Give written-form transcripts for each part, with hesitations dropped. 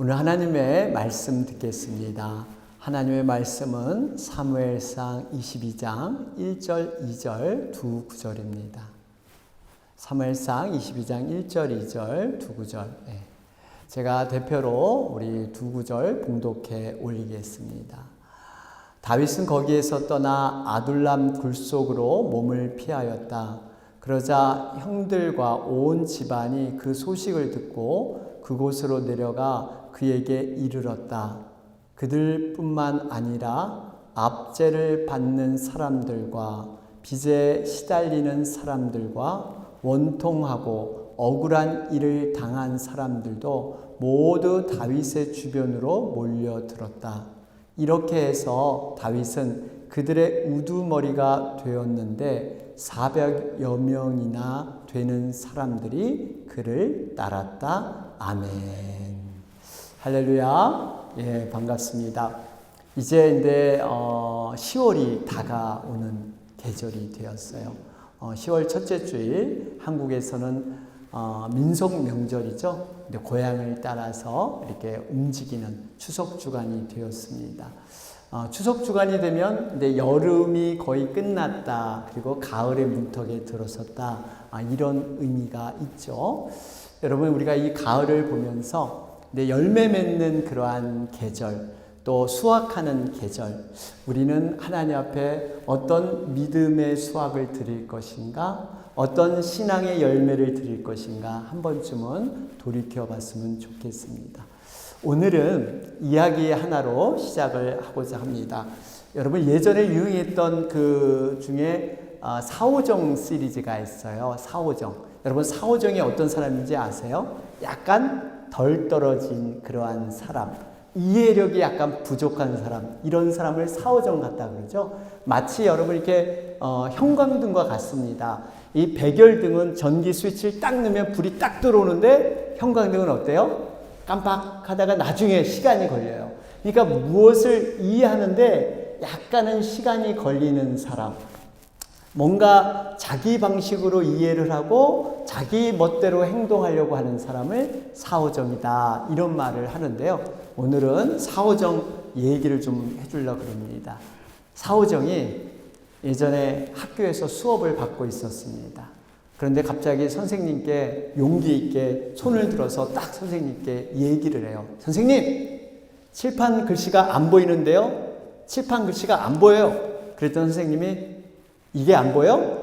오늘 하나님의 말씀 듣겠습니다. 하나님의 말씀은 사무엘상 22장 1절, 2절 두 구절입니다. 사무엘상 22장 1절, 2절 두 구절. 제가 대표로 우리 두 구절 봉독해 올리겠습니다. 다윗은 거기에서 떠나 아둘람 굴 속으로 몸을 피하였다. 그러자 형들과 온 집안이 그 소식을 듣고 그곳으로 내려가 그에게 이르렀다. 그들뿐만 아니라 압제를 받는 사람들과 빚에 시달리는 사람들과 원통하고 억울한 일을 당한 사람들도 모두 다윗의 주변으로 몰려들었다. 이렇게 해서 다윗은 그들의 우두머리가 되었는데 400여 명이나 되는 사람들이 그를 따랐다. 아멘. 할렐루야. 예, 반갑습니다. 이제 10월이 다가오는 계절이 되었어요. 10월 첫째 주일 한국에서는 민속 명절이죠. 고향을 따라서 이렇게 움직이는 추석 주간이 되었습니다. 추석 주간이 되면 여름이 거의 끝났다. 그리고 가을의 문턱에 들어섰다. 이런 의미가 있죠. 여러분, 우리가 이 가을을 보면서 열매 맺는 그러한 계절, 또 수확하는 계절, 우리는 하나님 앞에 어떤 믿음의 수확을 드릴 것인가, 어떤 신앙의 열매를 드릴 것인가 한 번쯤은 돌이켜 봤으면 좋겠습니다. 오늘은 이야기 하나로 시작을 하고자 합니다. 여러분, 예전에 유행했던 그 중에 사오정 시리즈가 있어요. 사오정. 여러분, 사오정이 어떤 사람인지 아세요? 약간 덜 떨어진 그러한 사람, 이해력이 약간 부족한 사람, 이런 사람을 사오정 같다 그러죠. 마치 여러분 이렇게 형광등과 같습니다. 이 백열등은 전기 스위치를 딱 넣으면 불이 딱 들어오는데 형광등은 어때요? 깜빡하다가 나중에 시간이 걸려요. 그러니까 무엇을 이해하는데 약간은 시간이 걸리는 사람, 뭔가 자기 방식으로 이해를 하고 자기 멋대로 행동하려고 하는 사람을 사오정이다, 이런 말을 하는데요. 오늘은 사오정 얘기를 좀 해주려고 합니다. 사오정이 예전에 학교에서 수업을 받고 있었습니다. 그런데 갑자기 선생님께 용기 있게 손을 들어서 딱 선생님께 얘기를 해요. 선생님, 칠판 글씨가 안 보이는데요? 칠판 글씨가 안 보여요. 그랬더니 선생님이 이게 안 보여?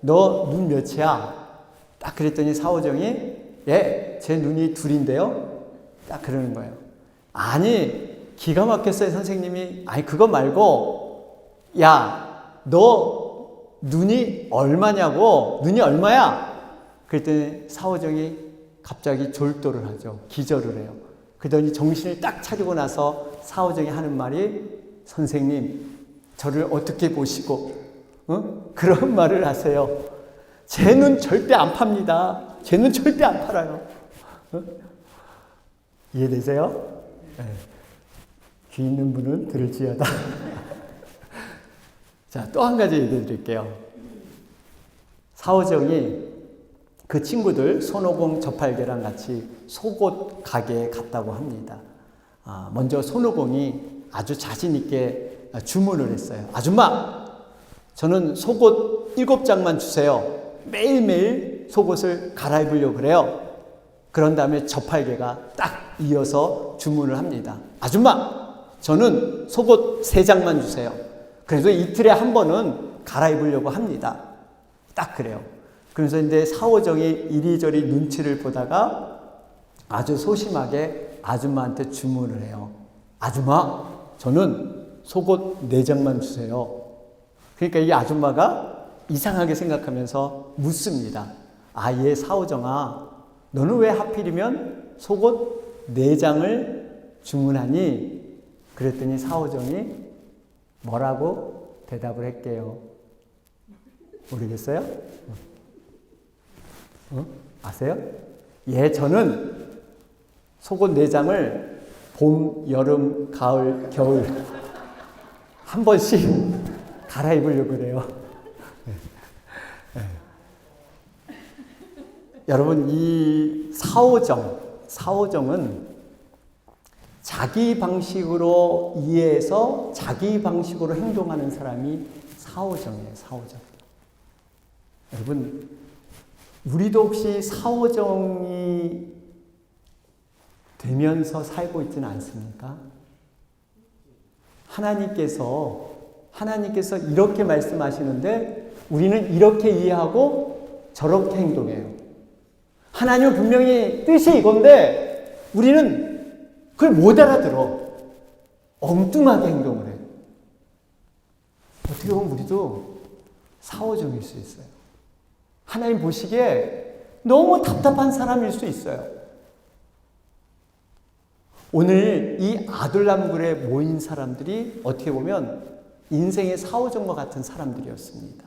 너 눈 몇이야? 딱 그랬더니 사오정이 예, 제 눈이 둘인데요? 딱 그러는 거예요. 아니, 기가 막혔어요. 선생님이 아니 그거 말고 야, 너 눈이 얼마냐고? 눈이 얼마야? 그랬더니 사오정이 갑자기 졸도를 하죠. 기절을 해요. 그러더니 정신을 딱 차리고 나서 사오정이 하는 말이 선생님, 저를 어떻게 보시고 그런 말을 하세요. 제 눈 절대 안 팝니다. 제 눈 절대 안 팔아요. 이해되세요? 네. 귀 있는 분은 들을지어다. 자, 또 한 가지 얘기해 드릴게요. 사오정이 그 친구들 손오공 저팔계랑 같이 속옷 가게에 갔다고 합니다. 먼저 손오공이 아주 자신 있게 주문을 했어요. 아줌마, 저는 속옷 7장만 주세요. 매일매일 속옷을 갈아입으려고 그래요. 그런 다음에 저팔계가 딱 이어서 주문을 합니다. 아줌마, 저는 속옷 3장만 주세요. 그래서 이틀에 한 번은 갈아입으려고 합니다. 딱 그래요. 그래서 이제 사오정이 이리저리 눈치를 보다가 아주 소심하게 아줌마한테 주문을 해요. 아줌마, 저는 속옷 4장만 주세요. 그러니까 이 아줌마가 이상하게 생각하면서 묻습니다. 아, 얘 사오정아, 너는 왜 하필이면 속옷 4장을 주문하니? 그랬더니 사오정이 뭐라고 대답을 할게요? 모르겠어요? 아세요? 예, 저는 속옷 4장을 봄, 여름, 가을, 겨울 한 번씩 갈아입으려고 그래요. 여러분, 이 사오정은 자기 방식으로 이해해서 자기 방식으로 행동하는 사람이 사오정이에요. 사오정. 여러분, 우리도 혹시 사오정이 되면서 살고 있지는 않습니까? 하나님께서 이렇게 말씀하시는데 우리는 이렇게 이해하고 저렇게 행동해요. 하나님은 분명히 뜻이 이건데 우리는 그걸 못 알아들어. 엉뚱하게 행동을 해요. 어떻게 보면 우리도 사오정일 수 있어요. 하나님 보시기에 너무 답답한 사람일 수 있어요. 오늘 이 아둘람굴에 모인 사람들이 어떻게 보면 인생의 사오정과 같은 사람들이었습니다.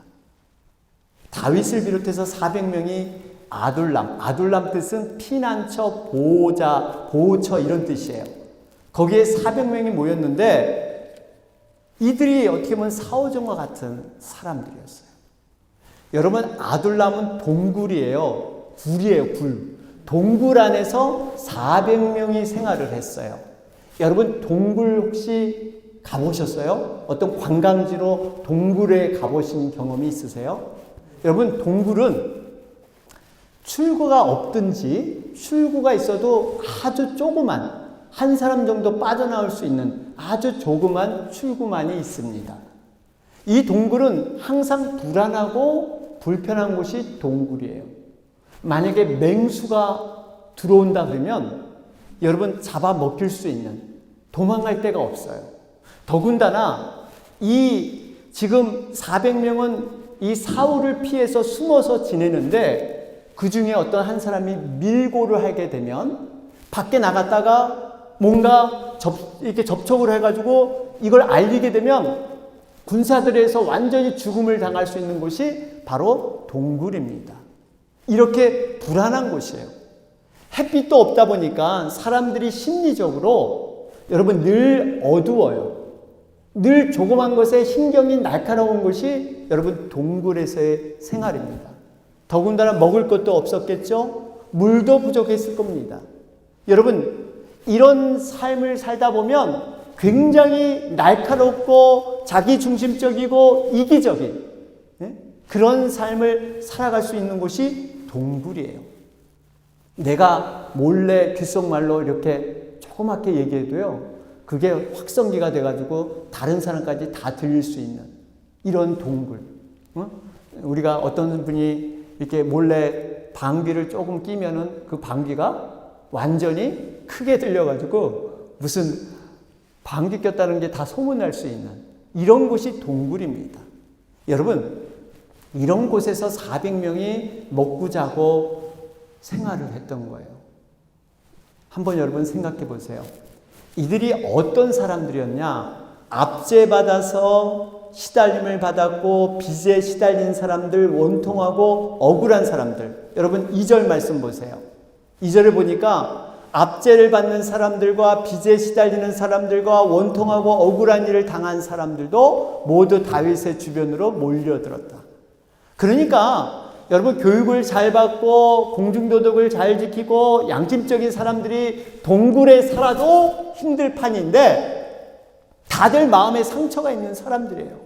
다윗을 비롯해서 400명이 아둘람 뜻은 피난처, 보호자, 보호처 이런 뜻이에요. 거기에 400명이 모였는데 이들이 어떻게 보면 사오정과 같은 사람들이었어요. 여러분, 아둘람은 동굴이에요. 굴이에요, 굴. 동굴 안에서 400명이 생활을 했어요. 여러분, 동굴 혹시 가보셨어요? 어떤 관광지로 동굴에 가보신 경험이 있으세요? 여러분, 동굴은 출구가 없든지 출구가 있어도 아주 조그만 한 사람 정도 빠져나올 수 있는 아주 조그만 출구만이 있습니다. 이 동굴은 항상 불안하고 불편한 곳이 동굴이에요. 만약에 맹수가 들어온다 그러면 여러분 잡아먹힐 수 있는, 도망갈 데가 없어요. 더군다나 이 지금 400명은 이 사울을 피해서 숨어서 지내는데 그 중에 어떤 한 사람이 밀고를 하게 되면 밖에 나갔다가 뭔가 이렇게 접촉을 해가지고 이걸 알리게 되면 군사들에서 완전히 죽음을 당할 수 있는 곳이 바로 동굴입니다. 이렇게 불안한 곳이에요. 햇빛도 없다 보니까 사람들이 심리적으로 여러분 늘 어두워요. 늘 조그만 것에 신경이 날카로운 것이 여러분 동굴에서의 생활입니다. 더군다나 먹을 것도 없었겠죠? 물도 부족했을 겁니다. 여러분, 이런 삶을 살다 보면 굉장히 날카롭고 자기중심적이고 이기적인 그런 삶을 살아갈 수 있는 곳이 동굴이에요. 내가 몰래 귓속말로 이렇게 조그맣게 얘기해도요, 그게 확성기가 돼가지고 다른 사람까지 다 들릴 수 있는 이런 동굴. 우리가 어떤 분이 이렇게 몰래 방귀를 조금 끼면은 그 방귀가 완전히 크게 들려가지고 무슨 방귀 꼈다는 게 다 소문날 수 있는 이런 곳이 동굴입니다. 여러분, 이런 곳에서 400명이 먹고 자고 생활을 했던 거예요. 한번 여러분 생각해 보세요. 이들이 어떤 사람들이었냐? 압제받아서 시달림을 받았고 빚에 시달린 사람들, 원통하고 억울한 사람들. 여러분 2절 말씀 보세요. 2절을 보니까 압제를 받는 사람들과 빚에 시달리는 사람들과 원통하고 억울한 일을 당한 사람들도 모두 다윗의 주변으로 몰려들었다. 그러니까 여러분 교육을 잘 받고 공중도덕을 잘 지키고 양심적인 사람들이 동굴에 살아도 힘들 판인데 다들 마음에 상처가 있는 사람들이에요.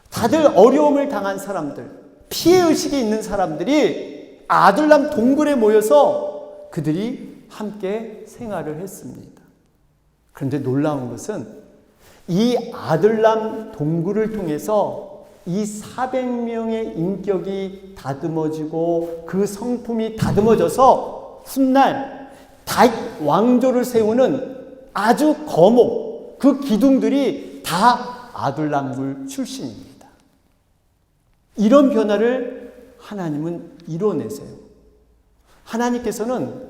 다들 어려움을 당한 사람들, 피해의식이 있는 사람들이 아둘람 동굴에 모여서 그들이 함께 생활을 했습니다. 그런데 놀라운 것은 이 아둘람 동굴을 통해서 이 400명의 인격이 다듬어지고 그 성품이 다듬어져서 훗날 다윗 왕조를 세우는 아주 거목, 그 기둥들이 다 아둘람굴 출신입니다. 이런 변화를 하나님은 이뤄내세요. 하나님께서는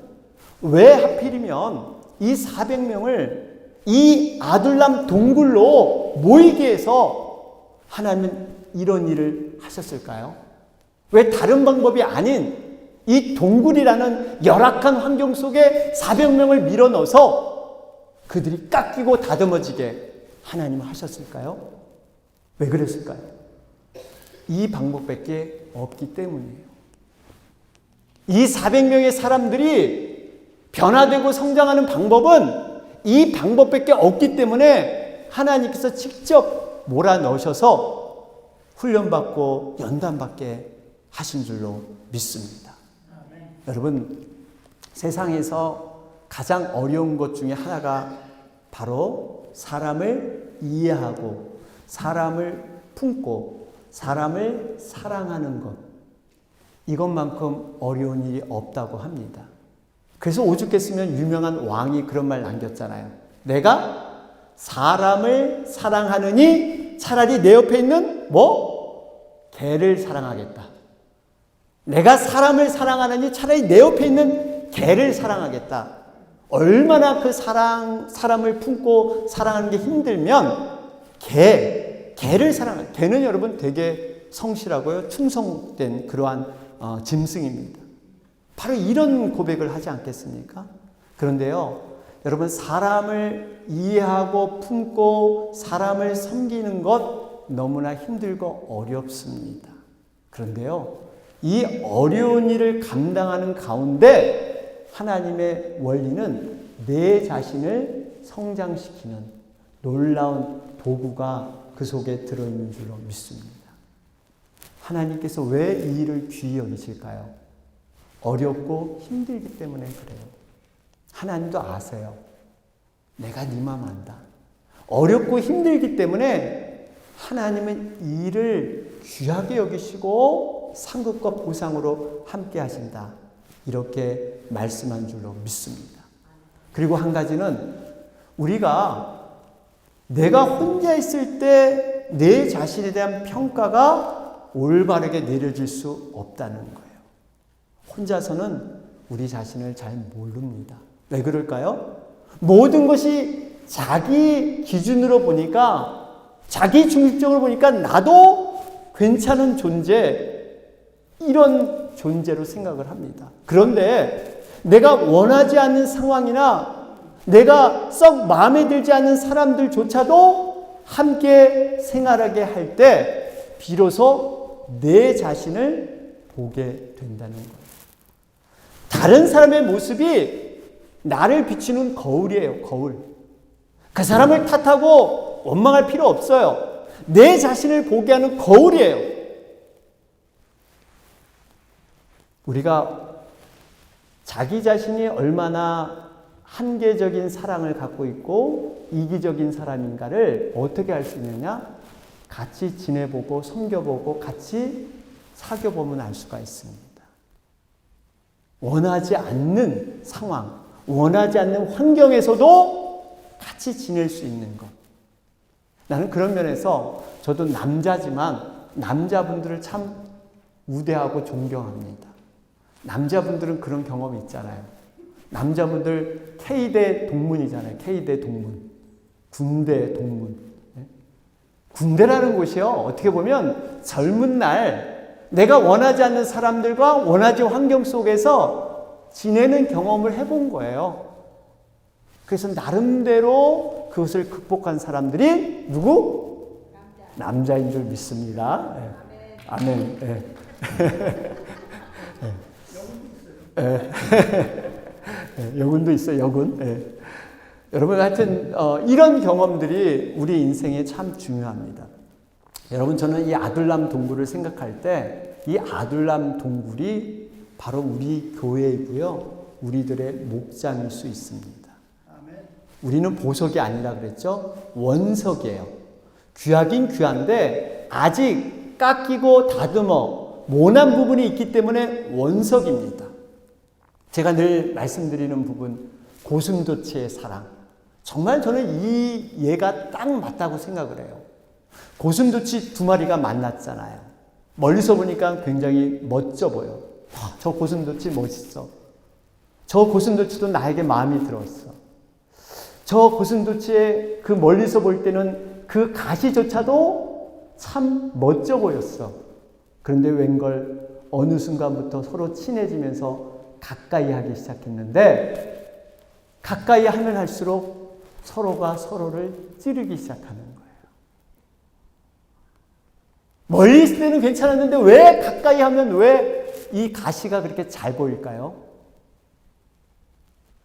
왜 하필이면 이 400명을 이 아둘람 동굴로 모이게 해서 하나님은 이런 일을 하셨을까요? 왜 다른 방법이 아닌 이 동굴이라는 열악한 환경 속에 400명을 밀어넣어서 그들이 깎이고 다듬어지게 하나님은 하셨을까요? 왜 그랬을까요? 이 방법밖에 없기 때문이에요. 이 400명의 사람들이 변화되고 성장하는 방법은 이 방법밖에 없기 때문에 하나님께서 직접 몰아넣으셔서 훈련받고 연단받게 하신 줄로 믿습니다. 여러분, 세상에서 가장 어려운 것 중에 하나가 바로 사람을 이해하고 사람을 품고 사람을 사랑하는 것. 이것만큼 어려운 일이 없다고 합니다. 그래서 오죽했으면 유명한 왕이 그런 말 남겼잖아요. 내가 사람을 사랑하느니 차라리 내 옆에 있는 개를 사랑하겠다. 내가 사람을 사랑하느니 차라리 내 옆에 있는 개를 사랑하겠다. 얼마나 그 사람을 품고 사랑하는 게 힘들면 개를 사랑하는, 개는 여러분 되게 성실하고요, 충성된 그러한 짐승입니다. 바로 이런 고백을 하지 않겠습니까? 그런데요, 여러분, 사람을 이해하고 품고 사람을 섬기는 것 너무나 힘들고 어렵습니다. 그런데요, 이 어려운 일을 감당하는 가운데 하나님의 원리는 내 자신을 성장시키는 놀라운 도구가 그 속에 들어있는 줄로 믿습니다. 하나님께서 왜 이 일을 귀히 여기실까요? 어렵고 힘들기 때문에 그래요. 하나님도 아세요. 내가 네 마음 안다. 어렵고 힘들기 때문에 하나님은 이 일을 귀하게 여기시고 상급과 보상으로 함께 하신다. 이렇게 말씀한 줄로 믿습니다. 그리고 한 가지는 우리가 내가 혼자 있을 때 내 자신에 대한 평가가 올바르게 내려질 수 없다는 거예요. 혼자서는 우리 자신을 잘 모릅니다. 왜 그럴까요? 모든 것이 자기 기준으로 보니까, 자기 중립적으로 보니까 나도 괜찮은 존재, 이런 존재로 생각을 합니다. 그런데 내가 원하지 않는 상황이나 내가 썩 마음에 들지 않는 사람들조차도 함께 생활하게 할 때 비로소 내 자신을 보게 된다는 거예요. 다른 사람의 모습이 나를 비추는 거울이에요, 거울. 그 사람을 탓하고 원망할 필요 없어요. 내 자신을 보게 하는 거울이에요. 우리가 자기 자신이 얼마나 한계적인 사랑을 갖고 있고 이기적인 사람인가를 어떻게 알 수 있느냐? 같이 지내보고 섬겨보고 같이 사귀어보면 알 수가 있습니다. 원하지 않는 상황, 원하지 않는 환경에서도 같이 지낼 수 있는 것. 나는 그런 면에서 저도 남자지만 남자분들을 참 우대하고 존경합니다. 남자분들은 그런 경험이 있잖아요. 남자분들 K대 동문이잖아요. K대 동문. 군대 동문. 군대라는 곳이요, 어떻게 보면 젊은 날 내가 원하지 않는 사람들과 원하지 환경 속에서 지내는 경험을 해본 거예요. 그래서 나름대로 그것을 극복한 사람들이 누구? 남자인 줄 믿습니다. 네. 아멘. 네. 네. 여군도 있어요, 여군. 네. 여러분, 하여튼 이런 경험들이 우리 인생에 참 중요합니다. 여러분, 저는 이 아둘람 동굴을 생각할 때 이 아둘람 동굴이 바로 우리 교회이고요, 우리들의 목장일 수 있습니다. 우리는 보석이 아니라 그랬죠? 원석이에요. 귀하긴 귀한데 아직 깎이고 다듬어 모난 부분이 있기 때문에 원석입니다. 제가 늘 말씀드리는 부분, 고슴도치의 사랑. 정말 저는 이 예가 딱 맞다고 생각을 해요. 고슴도치 두 마리가 만났잖아요. 멀리서 보니까 굉장히 멋져 보여. 저 고슴도치 멋있어. 저 고슴도치도 나에게 마음이 들었어. 저 고슴도치의 그 멀리서 볼 때는 그 가시조차도 참 멋져 보였어. 그런데 웬걸 어느 순간부터 서로 친해지면서 가까이 하기 시작했는데, 가까이 하면 할수록 서로가 서로를 찌르기 시작하는 거예요. 멀리 있을 때는 괜찮았는데 왜 가까이 하면 왜 이 가시가 그렇게 잘 보일까요?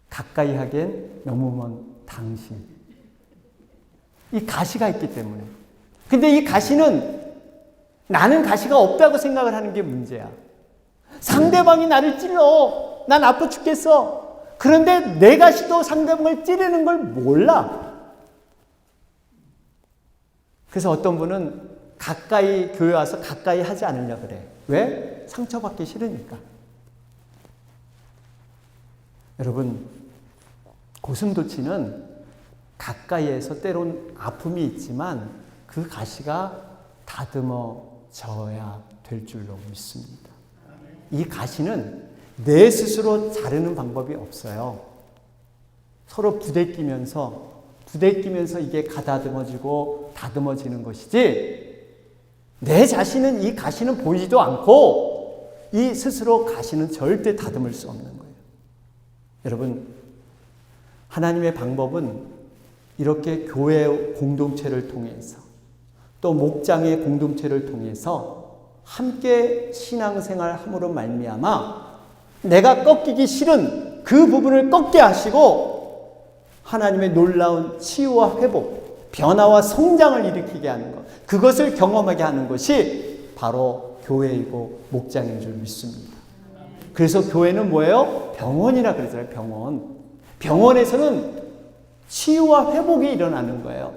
가까이 하기엔 너무 먼 당신. 이 가시가 있기 때문에. 근데 이 가시는 나는 가시가 없다고 생각을 하는 게 문제야. 상대방이 나를 찔러. 난 아파 죽겠어. 그런데 내 가시도 상대방을 찌르는 걸 몰라. 그래서 어떤 분은 가까이 교회 와서 가까이 하지 않으려고 그래. 왜? 상처받기 싫으니까. 여러분, 고슴도치는 가까이에서 때론 아픔이 있지만 그 가시가 다듬어져야 될 줄로 믿습니다. 이 가시는 내 스스로 자르는 방법이 없어요. 서로 부대끼면서 이게 가다듬어지고 다듬어지는 것이지, 내 자신은 이 가시는 보이지도 않고 이 스스로 가시는 절대 다듬을 수 없는 거예요. 여러분, 하나님의 방법은 이렇게 교회 공동체를 통해서 또 목장의 공동체를 통해서 함께 신앙생활 함으로 말미암아 내가 꺾이기 싫은 그 부분을 꺾게 하시고 하나님의 놀라운 치유와 회복, 변화와 성장을 일으키게 하는 것, 그것을 경험하게 하는 것이 바로 교회이고 목장인 줄 믿습니다. 그래서 교회는 뭐예요? 병원이라 그러잖아요. 병원. 병원에서는 치유와 회복이 일어나는 거예요.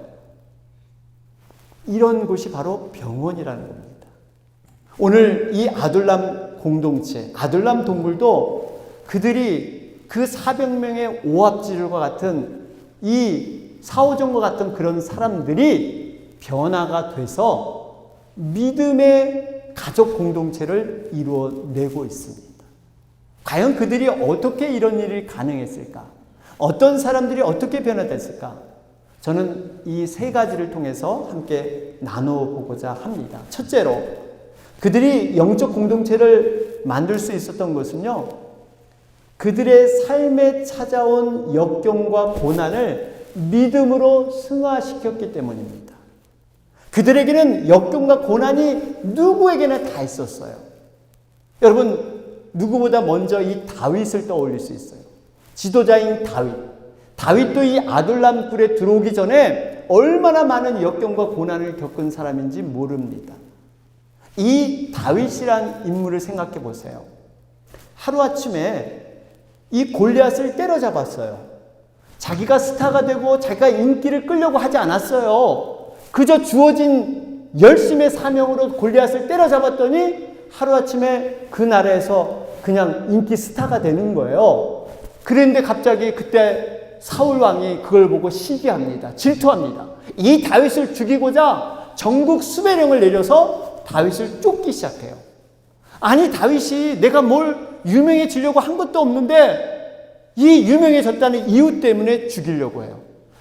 이런 곳이 바로 병원이라는 겁니다. 오늘 이 아둘람 공동체, 아둘람 동굴도 그들이 그 400명의 오합지졸과 같은 이 사오정과 같은 그런 사람들이 변화가 돼서 믿음의 가족 공동체를 이루어내고 있습니다. 과연 그들이 어떻게 이런 일이 가능했을까? 어떤 사람들이 어떻게 변화됐을까? 저는 이 세 가지를 통해서 함께 나눠보고자 합니다. 첫째로, 그들이 영적 공동체를 만들 수 있었던 것은요, 그들의 삶에 찾아온 역경과 고난을 믿음으로 승화시켰기 때문입니다. 그들에게는 역경과 고난이 누구에게나 다 있었어요. 여러분, 누구보다 먼저 이 다윗을 떠올릴 수 있어요. 지도자인 다윗. 다윗도 이 아둘람 굴에 들어오기 전에 얼마나 많은 역경과 고난을 겪은 사람인지 모릅니다. 이 다윗이란 인물을 생각해 보세요. 하루아침에 이 골리앗을 때려잡았어요. 자기가 스타가 되고 자기가 인기를 끌려고 하지 않았어요. 그저 주어진 열심의 사명으로 골리앗을 때려잡았더니 하루아침에 그 나라에서 그냥 인기 스타가 되는 거예요. 그런데 갑자기 그때 사울 왕이 그걸 보고 시기합니다. 질투합니다. 이 다윗을 죽이고자 전국 수배령을 내려서 다윗을 쫓기 시작해요. 아니, 다윗이 내가 뭘 유명해지려고 한 것도 없는데 이 유명해졌다는 이유 때문에 죽이려고 해요.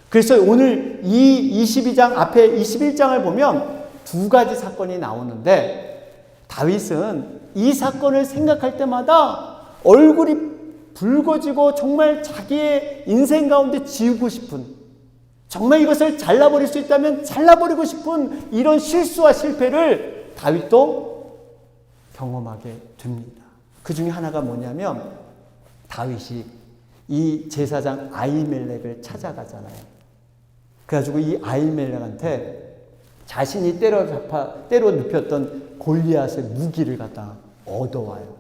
그래서 오늘 이 22장 앞에 21장을 보면 두 가지 사건이 나오는데, 다윗은 이 사건을 생각할 때마다 얼굴이 붉어지고 정말 자기의 인생 가운데 지우고 싶은, 정말 이것을 잘라버릴 수 있다면 잘라버리고 싶은 이런 실수와 실패를 다윗도 경험하게 됩니다. 그 중에 하나가 뭐냐면, 다윗이 이 제사장 아히멜렉을 찾아가잖아요. 그래가지고 이 아히멜렉한테 자신이 때려 눕혔던 골리앗의 무기를 갖다 얻어와요.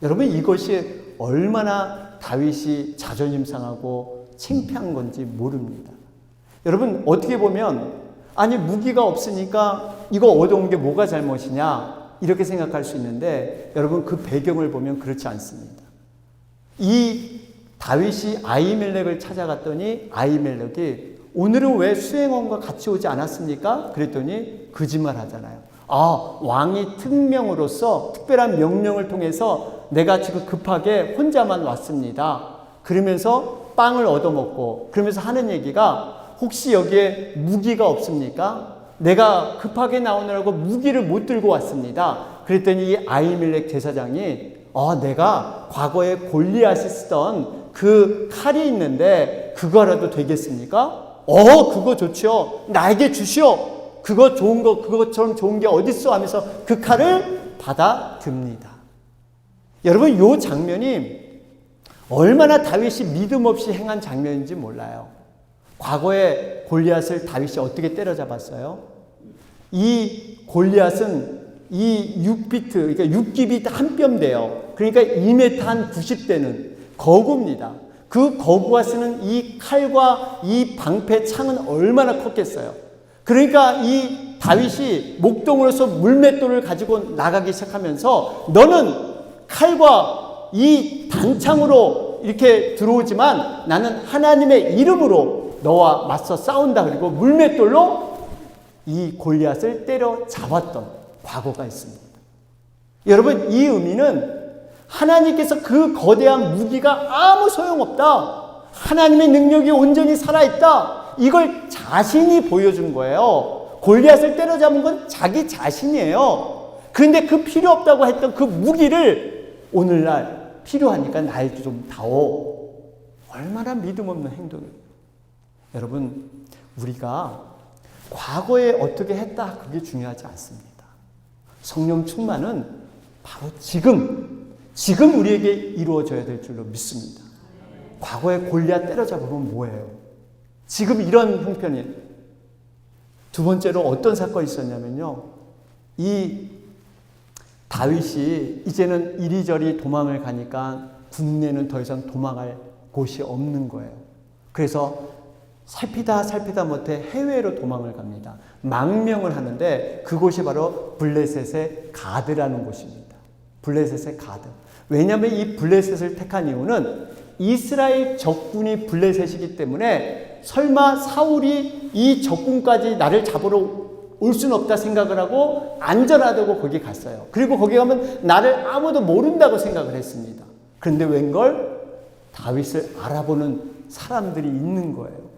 여러분, 이것이 얼마나 다윗이 자존심 상하고 창피한 건지 모릅니다. 여러분, 어떻게 보면 아니, 무기가 없으니까 이거 얻어온 게 뭐가 잘못이냐 이렇게 생각할 수 있는데, 여러분, 그 배경을 보면 그렇지 않습니다. 이 다윗이 아히멜렉을 찾아갔더니 아히멜렉이 오늘은 왜 수행원과 같이 오지 않았습니까? 그랬더니 거짓말 하잖아요. 왕이 특명으로서 특별한 명령을 통해서 내가 지금 급하게 혼자만 왔습니다. 그러면서 빵을 얻어먹고, 그러면서 하는 얘기가, 혹시 여기에 무기가 없습니까? 내가 급하게 나오느라고 무기를 못 들고 왔습니다. 그랬더니 이 아히멜렉 제사장이 내가 과거에 골리앗이 쓰던 그 칼이 있는데 그거라도 되겠습니까? 그거 좋죠. 나에게 주시오. 그거 좋은 거, 그것처럼 좋은 게 어딨어 하면서 그 칼을 받아듭니다. 여러분, 이 장면이 얼마나 다윗이 믿음 없이 행한 장면인지 몰라요. 과거에 골리앗을 다윗이 어떻게 때려잡았어요? 이 골리앗은 이 6비트, 그러니까 6기빗 한 뼘 돼요. 그러니까 2m 한 90대는 거구입니다. 그 거구가 쓰는 이 칼과 이 방패 창은 얼마나 컸겠어요. 그러니까 이 다윗이 목동으로서 물맷돌을 가지고 나가기 시작하면서 너는 칼과 이 단창으로 이렇게 들어오지만 나는 하나님의 이름으로 너와 맞서 싸운다. 그리고 물맷돌로 이 골리앗을 때려잡았던 과거가 있습니다. 여러분, 이 의미는 하나님께서 그 거대한 무기가 아무 소용없다. 하나님의 능력이 온전히 살아있다. 이걸 자신이 보여준 거예요. 골리앗을 때려잡은 건 자기 자신이에요. 그런데 그 필요 없다고 했던 그 무기를 오늘날 필요하니까 날 좀 다오. 얼마나 믿음 없는 행동이에요. 여러분, 우리가 과거에 어떻게 했다, 그게 중요하지 않습니다. 성령 충만은 바로 지금 우리에게 이루어져야 될 줄로 믿습니다. 과거에 골리앗 때려잡으면 뭐예요? 지금 이런 형편이에요. 두 번째로 어떤 사건이 있었냐면요. 이 다윗이 이제는 이리저리 도망을 가니까 국내는 더 이상 도망할 곳이 없는 거예요. 그래서 살피다 못해 해외로 도망을 갑니다. 망명을 하는데 그곳이 바로 블레셋의 가드라는 곳입니다. 블레셋의 가드. 왜냐하면 이 블레셋을 택한 이유는 이스라엘 적군이 블레셋이기 때문에 설마 사울이 이 적군까지 나를 잡으러 올 수는 없다 생각을 하고 안전하다고 거기 갔어요. 그리고 거기 가면 나를 아무도 모른다고 생각을 했습니다. 그런데 웬걸 다윗을 알아보는 사람들이 있는 거예요.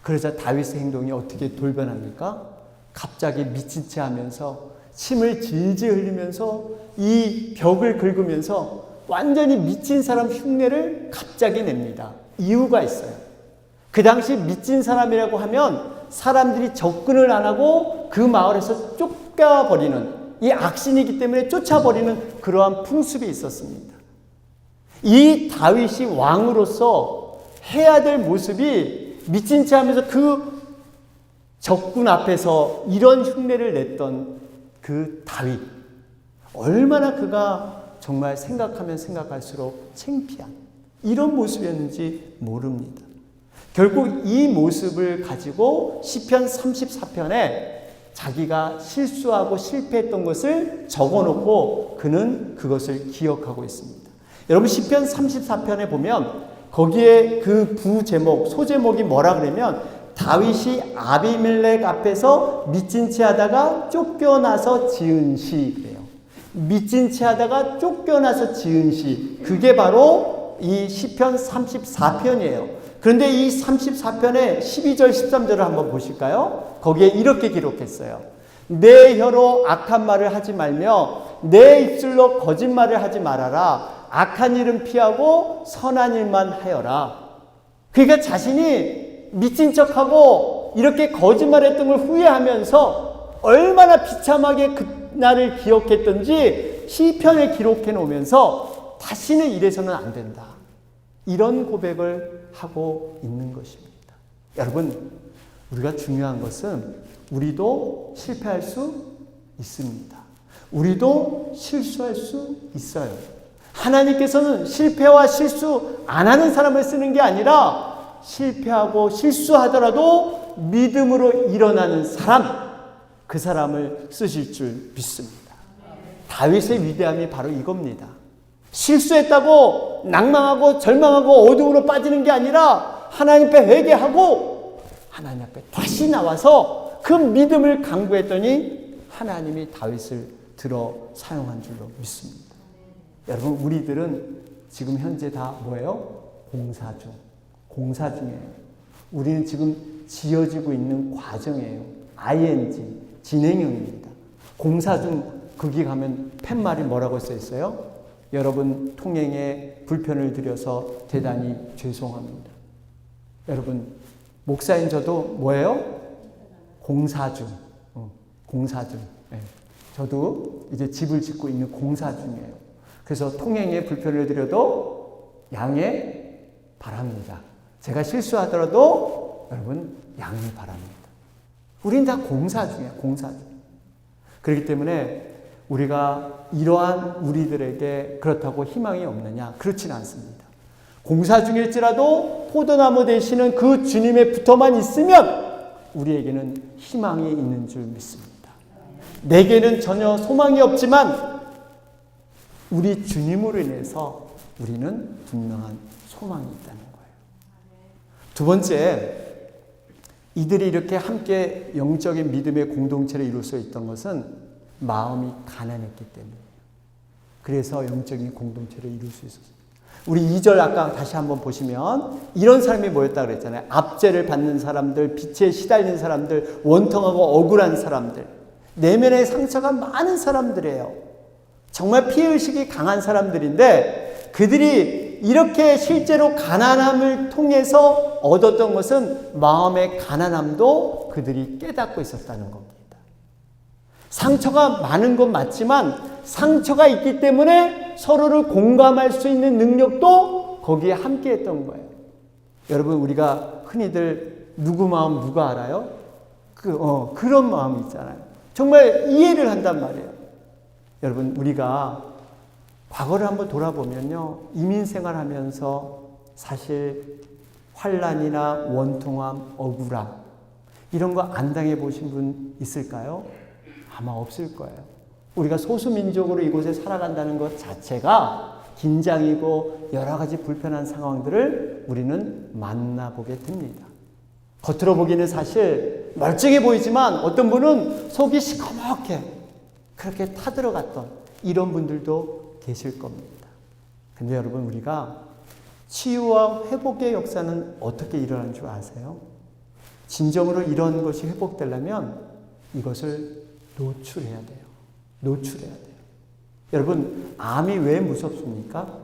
그래서 다윗의 행동이 어떻게 돌변합니까? 갑자기 미친 채 하면서 침을 질질 흘리면서 이 벽을 긁으면서 완전히 미친 사람 흉내를 갑자기 냅니다. 이유가 있어요. 그 당시 미친 사람이라고 하면 사람들이 접근을 안 하고 그 마을에서 쫓겨버리는, 이 악신이기 때문에 쫓아버리는 그러한 풍습이 있었습니다. 이 다윗이 왕으로서 해야 될 모습이 미친 채 하면서 그 적군 앞에서 이런 흉내를 냈던 그 다윗, 얼마나 그가 정말 생각하면 생각할수록 창피한 이런 모습이었는지 모릅니다. 결국 이 모습을 가지고 시편 34편에 자기가 실수하고 실패했던 것을 적어놓고 그는 그것을 기억하고 있습니다. 여러분, 시편 34편에 보면 거기에 그 부제목, 소제목이 뭐라 그러면 다윗이 아비멜렉 앞에서 미친 채 하다가 쫓겨나서 지은 시래요. 미친 채 하다가 쫓겨나서 지은 시, 그게 바로 이 시편 34편이에요. 그런데 이 34편의 12절 13절을 한번 보실까요? 거기에 이렇게 기록했어요. 내 혀로 악한 말을 하지 말며 내 입술로 거짓말을 하지 말아라. 악한 일은 피하고 선한 일만 하여라. 그러니까 자신이 미친 척하고 이렇게 거짓말했던 걸 후회하면서 얼마나 비참하게 그날을 기억했던지 시편에 기록해 놓으면서 다시는 이래서는 안 된다. 이런 고백을 하고 있는 것입니다. 여러분, 우리가 중요한 것은 우리도 실패할 수 있습니다. 우리도 실수할 수 있어요. 하나님께서는 실패와 실수 안 하는 사람을 쓰는 게 아니라 실패하고 실수하더라도 믿음으로 일어나는 사람, 그 사람을 쓰실 줄 믿습니다. 다윗의 위대함이 바로 이겁니다. 실수했다고 낭망하고 절망하고 어둠으로 빠지는 게 아니라 하나님 앞에 회개하고 하나님 앞에 다시 나와서 그 믿음을 강구했더니 하나님이 다윗을 들어 사용한 줄로 믿습니다. 여러분, 우리들은 지금 현재 다 뭐예요? 공사 중이에요. 우리는 지금 지어지고 있는 과정이에요. ing, 진행형입니다. 공사 중, 거기 가면 팻말이 뭐라고 써 있어요? 여러분, 통행에 불편을 드려서 대단히 죄송합니다. 여러분, 목사인 저도 뭐예요? 공사 중. 네. 저도 이제 집을 짓고 있는 공사 중이에요. 그래서 통행에 불편을 드려도 양해 바랍니다. 제가 실수하더라도 여러분 양을 바랍니다. 우린 다 공사 중이에요. 공사 중. 그렇기 때문에 우리가 이러한 우리들에게 그렇다고 희망이 없느냐? 그렇지는 않습니다. 공사 중일지라도 포도나무 되시는 그 주님에 붙어만 있으면 우리에게는 희망이 있는 줄 믿습니다. 내게는 전혀 소망이 없지만 우리 주님으로 인해서 우리는 분명한 소망이 있다는 거예요. 두 번째, 이들이 이렇게 함께 영적인 믿음의 공동체를 이룰 수 있던 것은 마음이 가난했기 때문이에요. 그래서 영적인 공동체를 이룰 수 있었어요. 우리 2절 아까 다시 한번 보시면 이런 사람이 모였다 그랬잖아요. 압제를 받는 사람들, 빛에 시달리는 사람들, 원통하고 억울한 사람들, 내면에 상처가 많은 사람들이에요. 정말 피해의식이 강한 사람들인데 그들이 이렇게 실제로 가난함을 통해서 얻었던 것은 마음의 가난함도 그들이 깨닫고 있었다는 겁니다. 상처가 많은 건 맞지만 상처가 있기 때문에 서로를 공감할 수 있는 능력도 거기에 함께 했던 거예요. 여러분, 우리가 흔히들 누구 마음 누가 알아요? 그런 마음이 있잖아요. 정말 이해를 한단 말이에요. 여러분, 우리가 과거를 한번 돌아보면요, 이민생활 하면서 사실 환난이나 원통함, 억울함 이런 거 안 당해보신 분 있을까요? 아마 없을 거예요. 우리가 소수민족으로 이곳에 살아간다는 것 자체가 긴장이고 여러 가지 불편한 상황들을 우리는 만나보게 됩니다. 겉으로 보기는 사실 멀쩡해 보이지만 어떤 분은 속이 시커멓게 그렇게 타들어갔던 이런 분들도 계실 겁니다. 근데 여러분, 우리가 치유와 회복의 역사는 어떻게 일어나는 줄 아세요? 진정으로 이런 것이 회복되려면 이것을 노출해야 돼요. 노출해야 돼요. 여러분, 암이 왜 무섭습니까?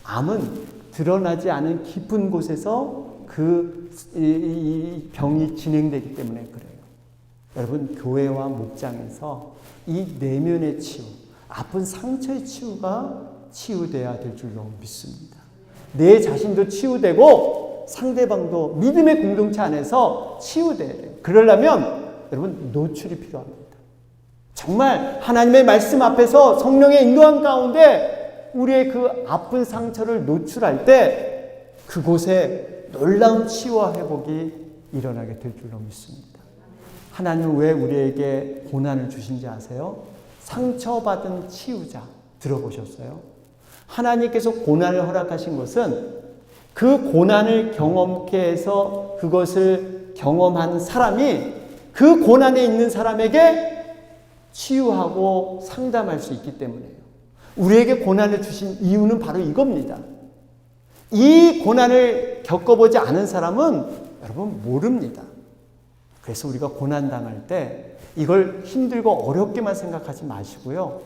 암은 드러나지 않은 깊은 곳에서 이 병이 진행되기 때문에 그래요. 여러분, 교회와 목장에서 이 내면의 치유, 아픈 상처의 치유가 치유돼야 될 줄로 믿습니다. 내 자신도 치유되고 상대방도 믿음의 공동체 안에서 치유돼야 돼요. 그러려면 여러분, 노출이 필요합니다. 정말 하나님의 말씀 앞에서 성령의 인도함 가운데 우리의 그 아픈 상처를 노출할 때 그곳에 놀라운 치유와 회복이 일어나게 될 줄로 믿습니다. 하나님은 왜 우리에게 고난을 주신지 아세요? 상처받은 치유자 들어보셨어요? 하나님께서 고난을 허락하신 것은 그 고난을 경험케 해서 그것을 경험한 사람이 그 고난에 있는 사람에게 치유하고 상담할 수 있기 때문이에요. 우리에게 고난을 주신 이유는 바로 이겁니다. 이 고난을 겪어보지 않은 사람은 여러분 모릅니다. 그래서 우리가 고난당할 때 이걸 힘들고 어렵게만 생각하지 마시고요.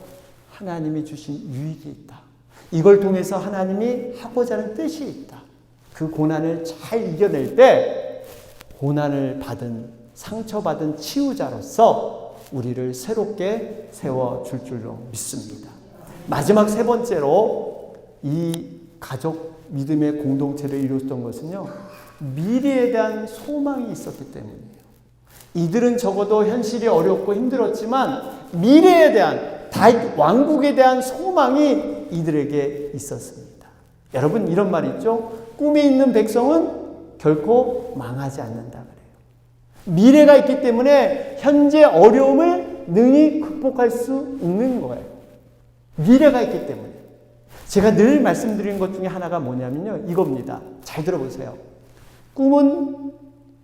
하나님이 주신 유익이 있다. 이걸 통해서 하나님이 하고자 하는 뜻이 있다. 그 고난을 잘 이겨낼 때 고난을 받은, 상처받은 치유자로서 우리를 새롭게 세워줄 줄로 믿습니다. 마지막 세 번째로 이 가족 믿음의 공동체를 이루었던 것은요, 미래에 대한 소망이 있었기 때문이에요. 이들은 적어도 현실이 어렵고 힘들었지만 미래에 대한, 다윗 왕국에 대한 소망이 이들에게 있었습니다. 여러분, 이런 말 있죠? 꿈이 있는 백성은 결코 망하지 않는다 그래요. 미래가 있기 때문에 현재 어려움을 능히 극복할 수 있는 거예요. 미래가 있기 때문에. 제가 늘 말씀드리는 것 중에 하나가 뭐냐면요, 이겁니다. 잘 들어보세요. 꿈은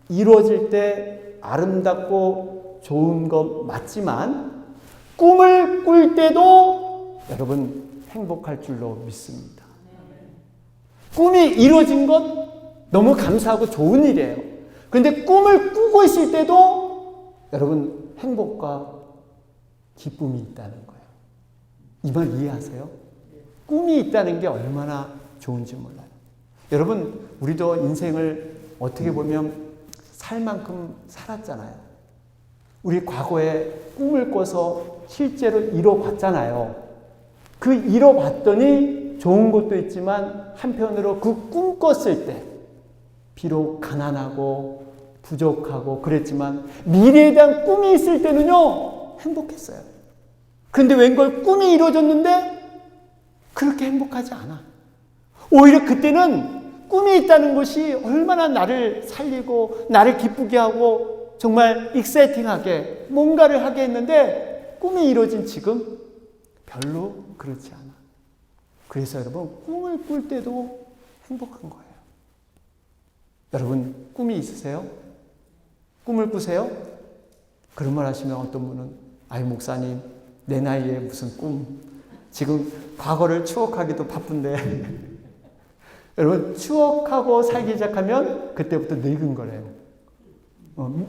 이루어질 때 아름답고 좋은 것 맞지만 꿈을 꿀 때도 여러분 행복할 줄로 믿습니다. 꿈이 이루어진 것 너무 감사하고 좋은 일이에요. 그런데 꿈을 꾸고 있을 때도 여러분 행복과 기쁨이 있다는 거예요. 이 말 이해하세요? 꿈이 있다는 게 얼마나 좋은지 몰라요. 여러분, 우리도 인생을 어떻게 보면 살 만큼 살았잖아요. 우리 과거에 꿈을 꿔서 실제로 이뤄봤잖아요. 그 이뤄봤더니 좋은 것도 있지만 한편으로 그 꿈 꿨을 때 비록 가난하고 부족하고 그랬지만 미래에 대한 꿈이 있을 때는요, 행복했어요. 그런데 웬걸 꿈이 이루어졌는데 그렇게 행복하지 않아. 오히려 그때는 꿈이 있다는 것이 얼마나 나를 살리고 나를 기쁘게 하고 정말 익사이팅하게 뭔가를 하게 했는데 꿈이 이루어진 지금 별로 그렇지 않아. 그래서 여러분, 꿈을 꿀 때도 행복한 거예요. 여러분, 꿈이 있으세요? 꿈을 꾸세요? 그런 말 하시면 어떤 분은, 아유 목사님, 내 나이에 무슨 꿈, 지금 과거를 추억하기도 바쁜데 여러분, 추억하고 살기 시작하면 그때부터 늙은 거래요.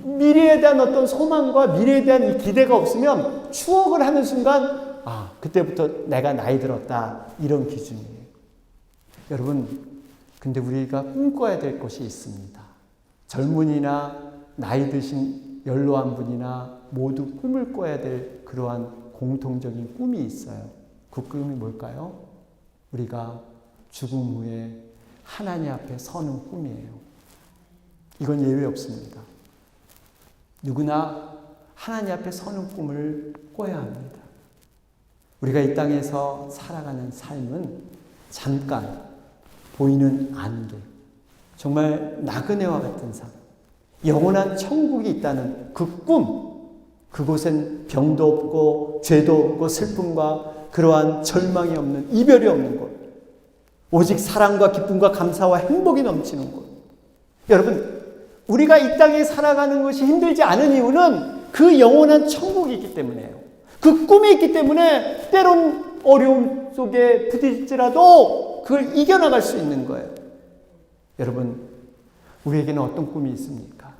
미래에 대한 어떤 소망과 미래에 대한 이 기대가 없으면 추억을 하는 순간 그때부터 내가 나이 들었다, 이런 기준이에요. 여러분, 근데 우리가 꿈꿔야 될 것이 있습니다. 젊은이나 나이 드신 연로한 분이나 모두 꿈을 꿔야 될 그러한 공통적인 꿈이 있어요. 그 꿈이 뭘까요? 우리가 죽음 후에 하나님 앞에 서는 꿈이에요. 이건 예외 없습니다. 누구나 하나님 앞에 서는 꿈을 꿔야 합니다. 우리가 이 땅에서 살아가는 삶은 잠깐 보이는 안개, 정말 나그네와 같은 삶, 영원한 천국이 있다는 그 꿈, 그곳엔 병도 없고 죄도 없고 슬픔과 그러한 절망이 없는, 이별이 없는 곳, 오직 사랑과 기쁨과 감사와 행복이 넘치는 곳. 여러분, 우리가 이 땅에 살아가는 것이 힘들지 않은 이유는 그 영원한 천국이 있기 때문이에요. 그 꿈이 있기 때문에 때론 어려움 속에 부딪힐지라도 그걸 이겨나갈 수 있는 거예요. 여러분, 우리에게는 어떤 꿈이 있습니까?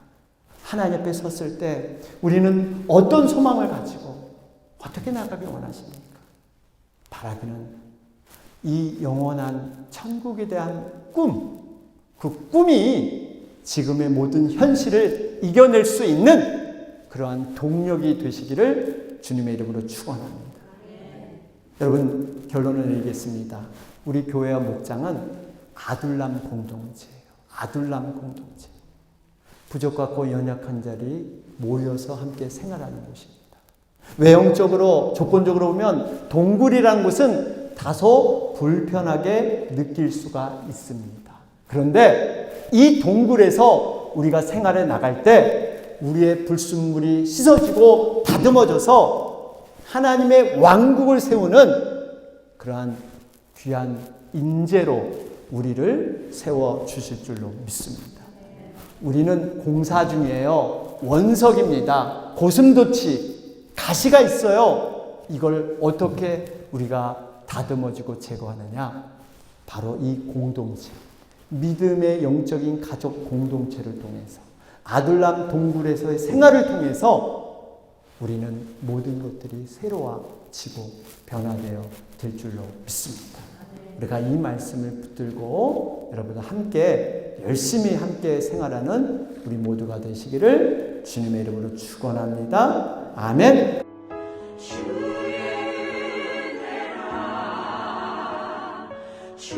하나님 앞에 섰을 때 우리는 어떤 소망을 가지고 어떻게 나가길 원하십니까? 바라기는 이 영원한 천국에 대한 꿈, 그 꿈이 지금의 모든 현실을 이겨낼 수 있는 그러한 동력이 되시기를 주님의 이름으로 축원합니다. 여러분, 결론을 내리겠습니다. 우리 교회와 목장은 아둘람 공동체예요. 아둘람 공동체. 부족하고 연약한 자리 모여서 함께 생활하는 곳입니다. 외형적으로, 조건적으로 보면 동굴이라는 곳은 다소 불편하게 느낄 수가 있습니다. 그런데 이 동굴에서 우리가 생활해 나갈 때 우리의 불순물이 씻어지고 다듬어져서 하나님의 왕국을 세우는 그러한 귀한 인재로 우리를 세워주실 줄로 믿습니다. 우리는 공사 중이에요. 원석입니다. 고슴도치, 가시가 있어요. 이걸 어떻게 우리가 다듬어지고 제거하느냐? 바로 이 공동체, 믿음의 영적인 가족 공동체를 통해서, 아둘람 동굴에서의 생활을 통해서 우리는 모든 것들이 새로워지고 변화되어 될 줄로 믿습니다. 우리가 이 말씀을 붙들고 여러분과 함께 열심히 함께 생활하는 우리 모두가 되시기를 주님의 이름으로 축원합니다. 아멘. 주의 은혜라 주